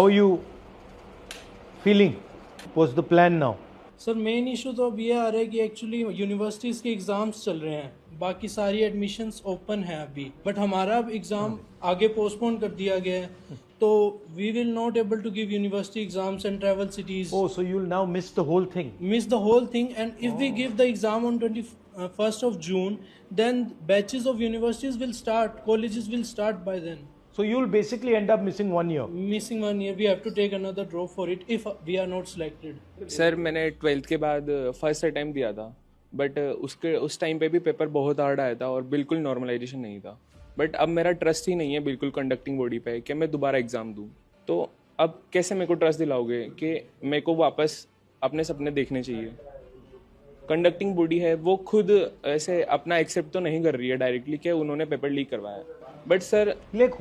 How are you feeling? What's the plan now? Sir main issue तो अब ये आ रहा है कि एक्चुअली यूनिवर्सिटीज़ के एग्ज़ाम्स चल रहे हैं, बाकी सारी एडमिशन्स ओपन है अभी, बट हमारा अब एग्ज़ाम आगे पोस्टपोन कर दिया गया है, तो we will not able to give university exams and travel cities. Oh, so you'll now miss the whole thing. Miss the whole thing, and if we give the exam on 21st of June, then batches of universities will start, colleges will start by then. So you'll basically end up missing 1 year. Missing 1 year, we have to take another drop for it if we are not selected. Sir मैंने 12th के बाद first attempt दिया था, but उस time पे भी paper बहुत hard आया था और बिल्कुल नॉर्मलाइजेशन नहीं था. बट अब मेरा ट्रस्ट ही नहीं है बिल्कुल कंडक्टिंग बॉडी पे कि मैं दोबारा एग्ज़ाम दूँ. तो अब कैसे मेरे को ट्रस्ट दिलाओगे कि मेरे को वापस अपने सपने देखने चाहिए? कंडक्टिंग बॉडी है वो खुद ऐसे अपना एक्सेप्ट तो नहीं कर रही है डायरेक्टली कि उन्होंने पेपर लीक करवाया. बट सर लीक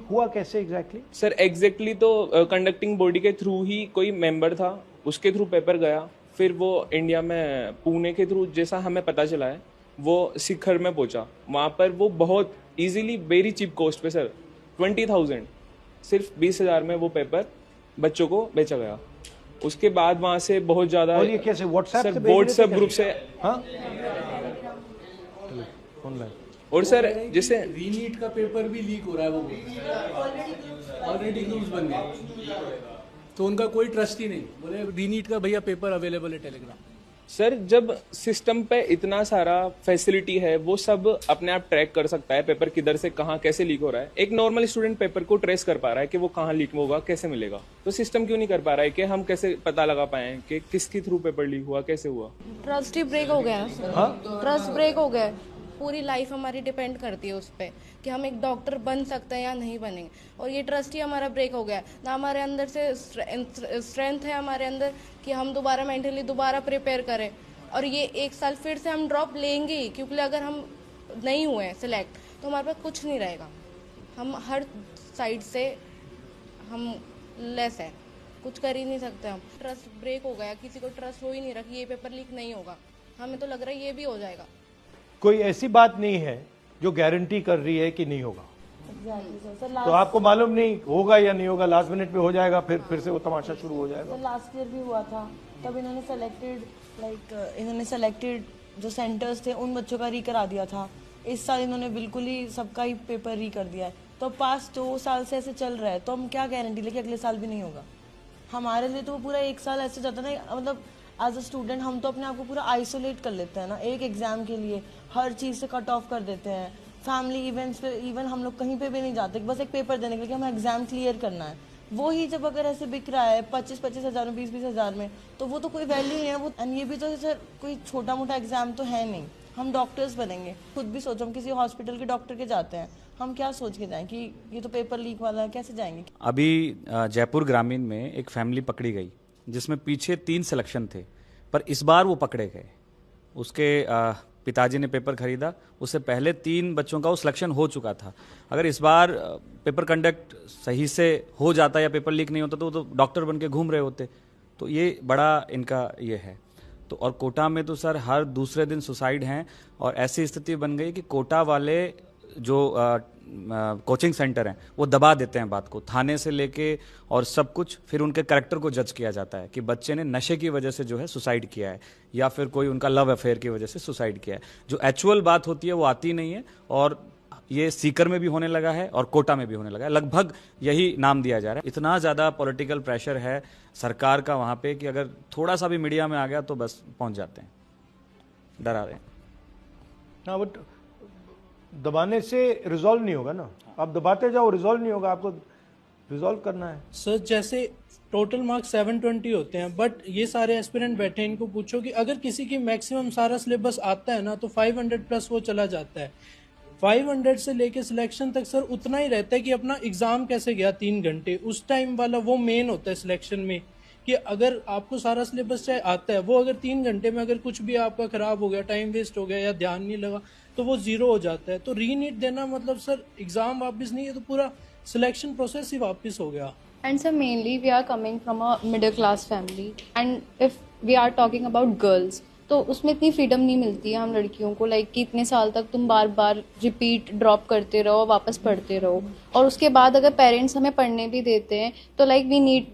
हुआ कैसे एग्जैक्टली? सर एग्जैक्टली तो कंडक्टिंग बॉडी के थ्रू ही कोई मेंबर था, उसके थ्रू पेपर गया, फिर वो इंडिया में पुणे के थ्रू जैसा हमें पता चला है वो शिखर में पहुंचा. वहाँ पर वो बहुत इजीली वेरी चीप कॉस्ट पे सर 20,000 सिर्फ 20,000 में वो पेपर बच्चों को बेचा गया. उसके बाद वहाँ से बहुत ज़्यादा. और ये कैसे व्हाट्सएप ग्रुप से? हाँ ऑनलाइन. और सर जैसे रीनीट का पेपर भी लीक हो रहा है, वो ऑलरेडी न्यूज बन गया, तो उनका कोई ट्रस्ट ही नहीं. बोले रीनीट का भैया पेपर अवेलेबल है टेलीग्राम. सर जब सिस्टम पे इतना सारा फैसिलिटी है, वो सब अपने आप ट्रैक कर सकता है पेपर किधर से कहाँ कैसे लीक हो रहा है. एक नॉर्मल स्टूडेंट पेपर को ट्रेस कर पा रहा है कि वो कहाँ लीक होगा, कैसे मिलेगा. तो सिस्टम क्यों नहीं कर पा रहा है कि हम कैसे पता लगा पाए कि किसके थ्रू पेपर लीक हुआ, कैसे हुआ? ट्रस्ट ही ब्रेक हो गया. ट्रस्ट ब्रेक हो गया. पूरी लाइफ हमारी डिपेंड करती है उस पर कि हम एक डॉक्टर बन सकते हैं या नहीं बनेंगे, और ये ट्रस्ट ही हमारा ब्रेक हो गया. ना हमारे अंदर से स्ट्रेंथ है हमारे अंदर कि हम दोबारा मेंटली दोबारा प्रिपेयर करें, और ये एक साल फिर से हम ड्रॉप लेंगे ही, क्योंकि अगर हम नहीं हुए सिलेक्ट तो हमारे पास कुछ नहीं रहेगा. हम हर साइड से हम लेस है, कुछ कर ही नहीं सकते. हम ट्रस्ट ब्रेक हो गया, किसी को ट्रस्ट हो ही नहीं रहा कि ये पेपर लीक नहीं होगा. हमें तो लग रहा है ये भी हो जाएगा. कोई ऐसी बात नहीं है जो गारंटी कर रही है कि नहीं होगा. तो आपको मालूम नहीं होगा या नहीं होगा, लास्ट मिनट पे हो जाएगा, फिर से वो तमाशा शुरू हो जाएगा. लास्ट ईयर भी हुआ था, तब इन्होंने सेलेक्टेड जो सेंटर्स थे उन बच्चों का री करा दिया था. इस साल इन्होंने बिल्कुल ही सबका ही पेपर री कर दिया है. तो पास्ट 2 साल से ऐसे चल रहा है, तो हम क्या गारंटी लेके अगले साल भी नहीं होगा. हमारे लिए तो पूरा 1 साल ऐसे जाता है ना. मतलब एज अ स्टूडेंट हम तो अपने आप को पूरा आइसोलेट कर लेते हैं ना, एक एग्जाम के लिए हर चीज़ से कट ऑफ कर देते हैं. फैमिली इवेंट्स पे इवन हम लोग कहीं पे भी नहीं जाते, बस एक पेपर देने के लिए हमें एग्जाम क्लियर करना है. वो ही जब अगर ऐसे बिक रहा है 25-25 हज़ार में, 20-20 हज़ार में, तो वो तो कोई वैल्यू नहीं है वो. एंड ये भी तो सर कोई छोटा मोटा एग्जाम तो है नहीं. हम डॉक्टर्स बनेंगे, खुद भी सोचो, हम किसी हॉस्पिटल के डॉक्टर के जाते हैं, हम क्या सोच के जाएं कि ये तो पेपर लीक वाला है, कैसे जाएंगे? अभी जयपुर ग्रामीण में एक फैमिली पकड़ी गई जिसमें पीछे 3 सिलेक्शन थे, पर इस बार वो पकड़े गए. उसके पिताजी ने पेपर खरीदा, उससे पहले 3 बच्चों का वो सिलेक्शन हो चुका था. अगर इस बार पेपर कंडक्ट सही से हो जाता या पेपर लीक नहीं होता तो वो तो डॉक्टर बन के घूम रहे होते. तो ये बड़ा इनका ये है. तो और कोटा में तो सर हर दूसरे दिन सुसाइड हैं, और ऐसी स्थिति बन गई कि कोटा वाले जो कोचिंग सेंटर हैं वो दबा देते हैं बात को, थाने से लेके और सब कुछ. फिर उनके कैरेक्टर को जज किया जाता है कि बच्चे ने नशे की वजह से जो है सुसाइड किया है, या फिर कोई उनका लव अफेयर की वजह से सुसाइड किया है. जो एक्चुअल बात होती है वो आती नहीं है, और ये सीकर में भी होने लगा है और कोटा में भी होने लगा है. लगभग यही नाम दिया जा रहा है. इतना ज़्यादा पॉलिटिकल प्रेशर है सरकार का वहाँ पे कि अगर थोड़ा सा भी मीडिया में आ गया तो बस पहुँच जाते हैं, डरा रहे हैं. हाँ, बट दबाने से रिजॉल्व नहीं होगा ना. आप दबाते जाओ, रिजॉल्व नहीं होगा, आपको रिजॉल्व करना है. सर जैसे टोटल मार्क्स 720 होते हैं, बट ये सारे एस्पिरेंट बैठे हैं, इनको पूछो कि अगर किसी की मैक्सिमम सारा सिलेबस आता है ना तो 500 प्लस वो चला जाता है. 500 से लेके सिलेक्शन तक सर उतना ही रहता है कि अपना एग्जाम कैसे गया 3 घंटे, उस टाइम वाला वो मेन होता है सिलेक्शन में. कि अगर आपको सारा सिलेबस चाहे आता है, वो अगर 3 घंटे में अगर कुछ भी आपका खराब हो गया, टाइम वेस्ट हो गया या ध्यान नहीं लगा, तो वो जीरो हो जाता है. तो रीनीट देना मतलब सर एग्जाम वापस नहीं है, तो पूरा सिलेक्शन प्रोसेस ही वापस हो गया. And so mainly we are coming from a middle class family, and if we are talking about girls, तो उसमें इतनी फ्रीडम नहीं मिलती है हम लड़कियों को, लाइक कि इतने साल तक तुम बार बार रिपीट ड्रॉप करते रहो, वापस पढ़ते रहो, और उसके बाद अगर पेरेंट्स हमें पढ़ने भी देते हैं तो like we need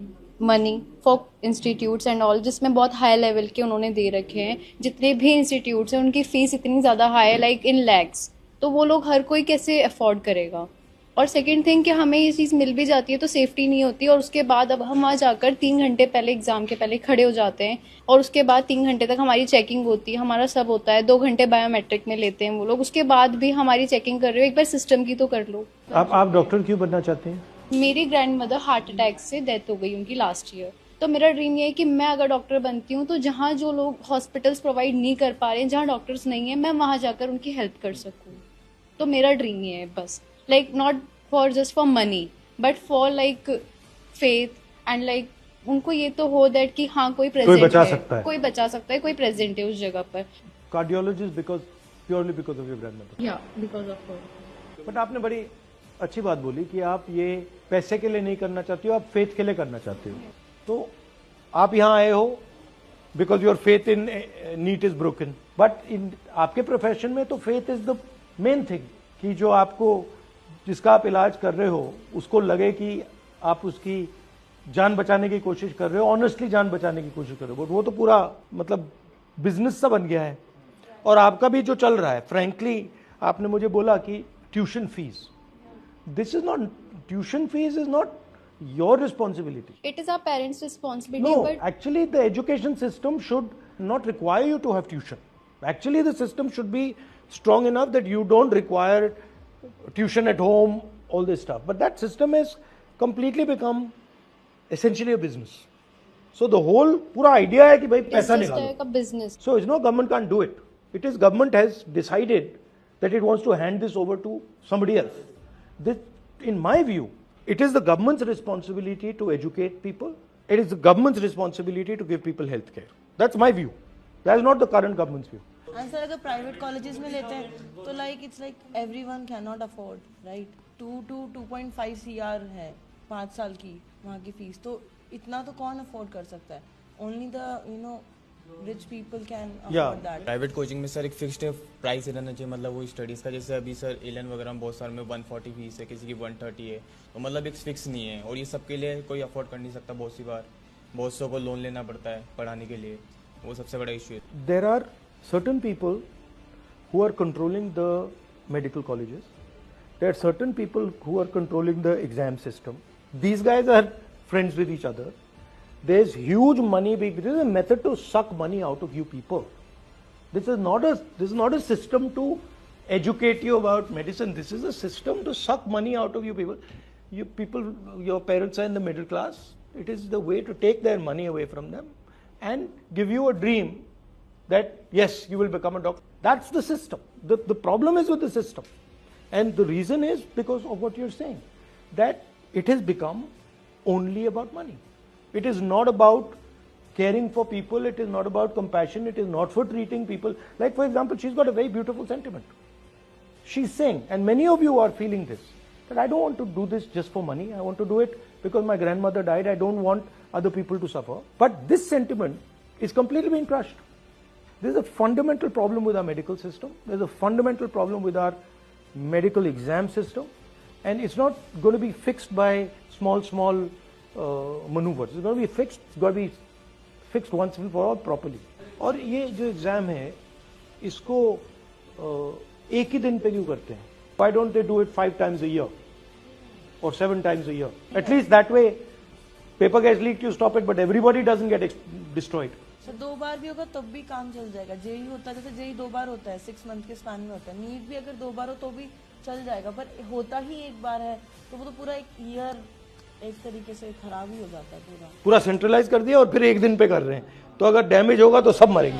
money for institutes and all, जिसमें बहुत हाई लेवल के उन्होंने दे रखे हैं। जितने भी इंस्टीट्यूट्स हैं उनकी फीस इतनी ज़्यादा हाई है, लाइक इन लैक्स, तो वो लोग हर कोई कैसे अफोर्ड करेगा। और सेकंड थिंग कि हमें ये चीज़ मिल भी जाती है तो सेफ्टी नहीं होती, और उसके बाद अब हम वहाँ जाकर 3 घंटे पहले एग्ज़ाम के पहले खड़े हो जाते हैं, और उसके बाद 3 घंटे तक हमारी चेकिंग होती है, हमारा सब होता है, 2 घंटे बायोमेट्रिक में लेते हैं वो लोग, उसके बाद भी हमारी चेकिंग कर रहे हो, एक बार सिस्टम की तो कर लो। आप डॉक्टर क्यों बनना चाहते हैं? मेरी ग्रैंड मदर हार्ट अटैक से डेथ हो गई उनकी लास्ट ईयर, तो मेरा ड्रीम ये है कि मैं अगर डॉक्टर बनती हूँ तो जहाँ जो लोग हॉस्पिटल्स प्रोवाइड नहीं कर पा रहे हैं, जहाँ डॉक्टर्स नहीं है, मैं वहाँ जाकर उनकी हेल्प कर सकूँ। तो मेरा ड्रीम ये है बस, like not for just for money but for like faith and like उनको ये तो हो दैट कि हाँ कोई प्रेजेंट बचा है, सकता है। कोई बचा सकता है, कोई प्रेजेंट है उस जगह पर। Cardiologist purely because of your grandmother? या बिकॉज ऑफ हर। बट आपने बड़ी अच्छी बात बोली कि आप ये पैसे के लिए नहीं करना चाहती हो, आप फेथ के लिए करना चाहते हो। तो आप यहाँ आए हो because your faith in NEET is broken, but in आपके प्रोफेशन में तो faith is the main thing, कि जो आपको जिसका आप इलाज कर रहे हो उसको लगे कि आप उसकी जान बचाने की कोशिश कर रहे हो, ऑनेस्टली जान बचाने की कोशिश कर रहे हो। बट वो तो पूरा मतलब बिजनेस सा बन गया है। और आपका भी जो चल रहा है, फ्रैंकली आपने मुझे बोला कि tuition fees, this is not, tuition fees is not your responsibility. It is our parents' responsibility. No, but actually the education system should not require you to have tuition. Actually the system should be strong enough that you don't require tuition at home, all this stuff. But that system has completely become essentially a business. So the whole pura idea है कि भाई पैसा it's just निकालो. like a business. So it's no, government can't do it. It is government has decided that it wants to hand this over to somebody else. This, in my view, it is the government's responsibility to educate people. It is the government's responsibility to give people health care. That's my view. That is not the current government's view. And sir अगर private colleges में लेते हैं तो like it's like everyone can not afford, right? 2.5 CR है 5 साल की वहाँ की फीस, तो इतना तो कौन अफोर्ड कर सकता है? Only the rich people can afford that. Private coaching में सर एक फिक्स्ड प्राइस रहना चाहिए, मतलब वो स्टडीज़ का, जैसे अभी सर एलन वगैरह में बहुत सारे में 140 फीस है, किसी की 130 है, तो मतलब एक फिक्स नहीं है, और ये सबके लिए कोई अफोर्ड कर नहीं सकता। बहुत सी बार बहुत सौ को लोन लेना पड़ता है पढ़ाने के लिए, वो सबसे बड़ा इशू है। There are certain people who are controlling the medical colleges. There are certain people who are controlling the exam system. These guys are friends with each other. There's huge money. This is a method to suck money out of you people. This is not a system to educate you about medicine. This is a system to suck money out of you people. You people, your parents are in the middle class. It is the way to take their money away from them and give you a dream that yes, you will become a doctor. That's the system. The problem is with the system, and the reason is because of what you're saying, that it has become only about money. It is not about caring for people. It is not about compassion. It is not for treating people. Like for example, she's got a very beautiful sentiment. She's saying, and many of you are feeling this, that I don't want to do this just for money. I want to do it because my grandmother died. I don't want other people to suffer. But this sentiment is completely being crushed. There is a fundamental problem with our medical system. There is a fundamental problem with our medical exam system, and it's not going to be fixed by small maneuvers. It's going to be fixed. It's got to be fixed once and for all properly. और ये जो exam है इसको एक ही दिन पे क्यों करते हैं? Why don't they do it 5 times a year or 7 times a year? At least that way, paper gets leaked, you stop it, but everybody doesn't get destroyed. Sir 2 बार भी होगा तब भी काम चल जाएगा। जेई होता है, जैसे जेई 2 बार होता है, 6 मंथ के स्पैन में होता है। नीट भी अगर 2 बार हो तो भी चल जाएगा, पर होता ही एक बार है, तो वो तो पूरा एक ईयर एक तरीके से खराब ही हो जाता है पूरा। पूरा सेंट्रलाइज कर दिया और फिर एक दिन पे कर रहे हैं, तो अगर डैमेज होगा तो सब मरेंगे।